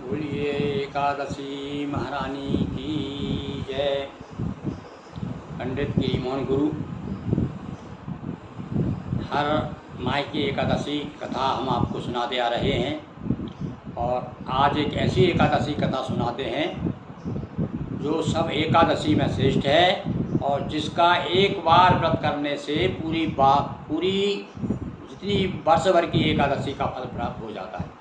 बोलिए एकादशी महारानी की जय। पंडित गिरिमोहन गुरु हर माह की एकादशी कथा हम आपको सुनाते आ रहे हैं और आज एक ऐसी एकादशी कथा सुनाते हैं जो सब एकादशी में श्रेष्ठ है और जिसका एक बार व्रत करने से पूरी जितनी वर्ष भर की एकादशी का फल प्राप्त हो जाता है।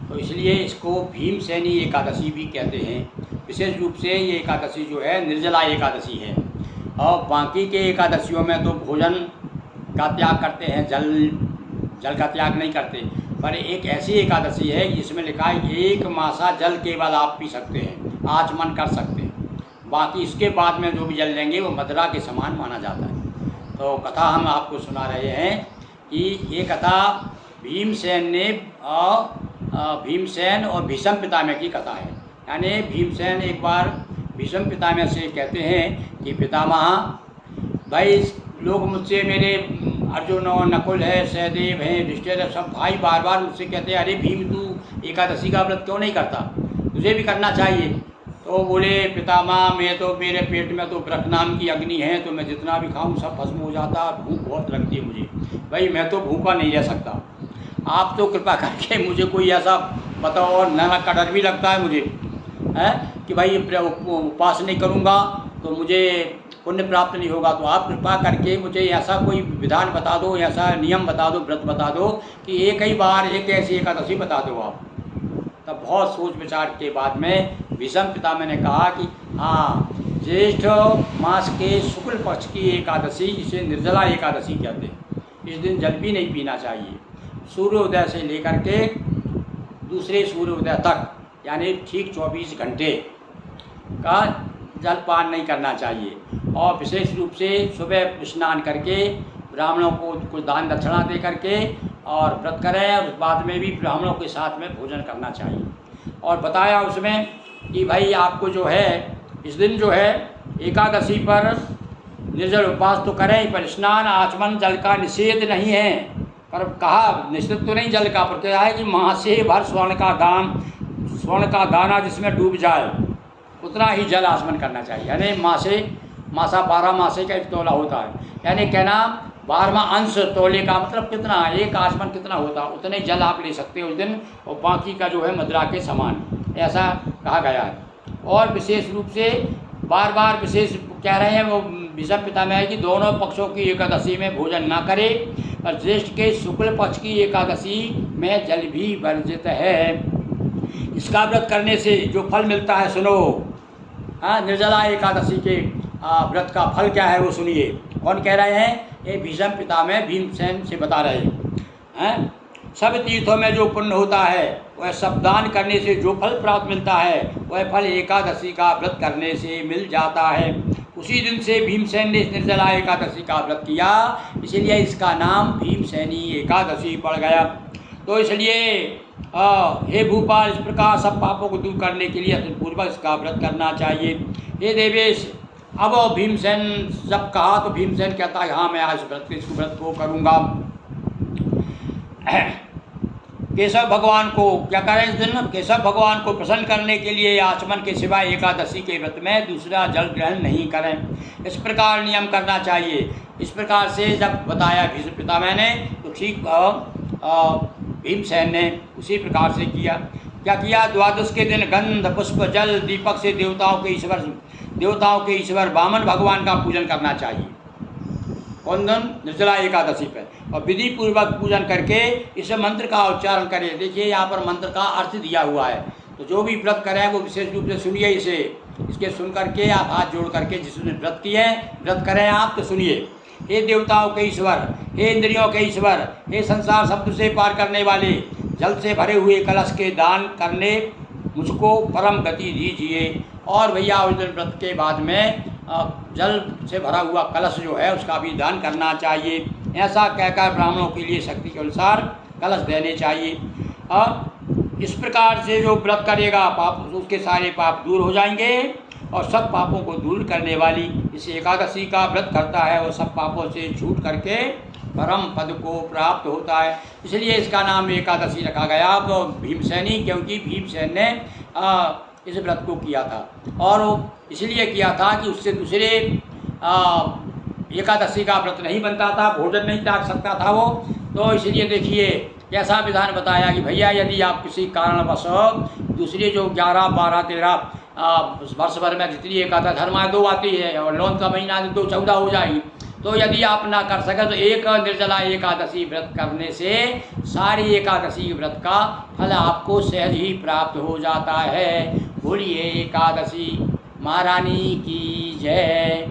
तो इसलिए इसको भीमसेनी एकादशी भी कहते हैं। विशेष रूप से ये एकादशी जो है निर्जला एकादशी है और बाकी के एकादशियों में तो भोजन का त्याग करते हैं, जल का त्याग नहीं करते, पर एक ऐसी एकादशी है जिसमें लिखा है एक मासा जल केवल आप पी सकते हैं, आचमन कर सकते हैं, बाकी इसके बाद में जो भी जल लेंगे वो मदिरा के समान माना जाता है। तो कथा हम आपको सुना रहे हैं कि ये कथा भीमसेन और भीष्म पितामह की कथा है। यानी भीमसेन एक बार भीष्म पितामह से कहते हैं कि पितामह भाई लोग मुझसे मेरे अर्जुन और नकुल है, सहदेव हैं, युधिष्ठिर सब भाई बार बार मुझसे कहते हैं अरे भीम तू एकादशी का व्रत क्यों नहीं करता, तुझे भी करना चाहिए। तो बोले पितामह मैं तो मेरे पेट में तो ब्रह्म नाम की अग्नि है, तो मैं जितना भी खाऊं सब भस्म हो जाता, भूख बहुत लगती है मुझे, भाई मैं तो भूखा नहीं रह सकता, आप तो कृपा करके मुझे कोई ऐसा बताओ। और नरक का डर भी लगता है मुझे है कि भाई उपवास नहीं करूँगा तो मुझे पुण्य प्राप्त नहीं होगा, तो आप कृपा करके मुझे ऐसा कोई विधान बता दो, ऐसा नियम बता दो, व्रत बता दो कि एक ही बार एक ऐसी एकादशी बता दो आप। तब बहुत सोच विचार के बाद में भीष्म पितामह ने कहा कि हाँ, ज्येष्ठ मास के शुक्ल पक्ष की एकादशी जिसे निर्जला एकादशी कहते हैं, इस दिन जल भी नहीं पीना चाहिए। सूर्योदय से लेकर के दूसरे सूर्योदय तक यानी ठीक 24 घंटे का जलपान नहीं करना चाहिए और विशेष रूप से सुबह स्नान करके ब्राह्मणों को कुछ दान दक्षिणा दे करके और व्रत करें और बाद में भी ब्राह्मणों के साथ में भोजन करना चाहिए। और बताया उसमें कि भाई आपको जो है इस दिन जो है एकादशी पर निर्जल उपवास तो करें, पर स्नान आचमन जल का निषेध नहीं है, पर कहा निश्चित तो नहीं जल का, पर क्या है कि मासे भर स्वर्ण का दाना जिसमें डूब जाए उतना ही जल आचमन करना चाहिए। यानी मासा 12 मासे का एक तोला होता है, यानी कहना 12वां अंश तोले का मतलब कितना, एक आचमन कितना होता उतने जल आप ले सकते हो उस दिन, और बाकी का जो है मदिरा के समान, ऐसा कहा गया है। और विशेष रूप से बार बार विशेष कह रहे हैं वो भीष्म पितामह कि दोनों पक्षों की एकादशी में भोजन ना करे, और ज्येष्ठ के शुक्ल पक्ष की एकादशी में जल भी वर्जित है। इसका व्रत करने से जो फल मिलता है सुनो। हाँ, निर्जला एकादशी के व्रत का फल क्या है वो सुनिए। कौन कह रहे हैं? ये भीष्म पितामह भीमसेन से बता रहे हैं। सब तीर्थों में जो पुण्य होता है वह सब दान करने से जो फल प्राप्त मिलता है वह फल एकादशी का व्रत करने से मिल जाता है। उसी दिन से भीमसेन ने निर्जला एकादशी का व्रत किया, इसीलिए इसका नाम भीमसेनी एकादशी पड़ गया। तो इसलिए हे भूपाल, इस प्रकार सब पापों को दूर करने के लिए पूर्वक इसका व्रत करना चाहिए। हे देवेश, अब भीमसेन जब कहा तो भीमसेन कहता है हाँ मैं आज इस व्रत को करूँगा। केशव भगवान को क्या करें इस दिन? केशव भगवान को प्रसन्न करने के लिए आचमन के सिवाय एकादशी के व्रत में दूसरा जल ग्रहण नहीं करें, इस प्रकार नियम करना चाहिए। इस प्रकार से जब बताया भीष्म पितामह ने तो ठीक भीमसेन ने उसी प्रकार से किया। क्या किया? द्वादश के दिन गंध पुष्प जल दीपक से देवताओं के ईश्वर वामन भगवान का पूजन करना चाहिए। कौन दिन? निर्जला एकादशी पर। और विधि पूर्वक पूजन करके इस मंत्र का उच्चारण करें। देखिए यहाँ पर मंत्र का अर्थ दिया हुआ है, तो जो भी व्रत करें वो विशेष रूप से सुनिए इसके सुन करके आप हाथ जोड़ करके जिसने व्रत करें आप तो सुनिए। हे देवताओं के ईश्वर, हे इंद्रियों के ईश्वर, हे संसार शब्द से पार करने वाले, जल से भरे हुए कलश के दान करने मुझको परम गति दीजिए। और भैया उस दिन व्रत के बाद में जल से भरा हुआ कलश जो है उसका भी दान करना चाहिए। ऐसा कहकर ब्राह्मणों के लिए शक्ति के अनुसार कलश देने चाहिए। और इस प्रकार से जो व्रत करेगा पाप उसके सारे पाप दूर हो जाएंगे, और सब पापों को दूर करने वाली इस एकादशी का व्रत करता है वो सब पापों से छूट करके परम पद को प्राप्त होता है। इसलिए इसका नाम एकादशी रखा गया भीमसेनी, क्योंकि भीमसेन ने इस व्रत को किया था, और इसलिए किया था कि उससे दूसरे एकादशी का व्रत नहीं बनता था, भोजन नहीं त्याग सकता था वो। तो इसलिए देखिए कैसा विधान बताया कि भैया यदि आप किसी कारणवश दूसरे जो 11, 12, 13 वर्ष भर में जितनी एकादश धर्मा 2 आती है और लौन का महीना 2, 14 हो जाएगी, तो यदि आप ना कर सके तो एक निर्जला एकादशी व्रत करने से सारी एकादशी व्रत का फल आपको सहज ही प्राप्त हो जाता है। बोलिए एकादशी महारानी की जय।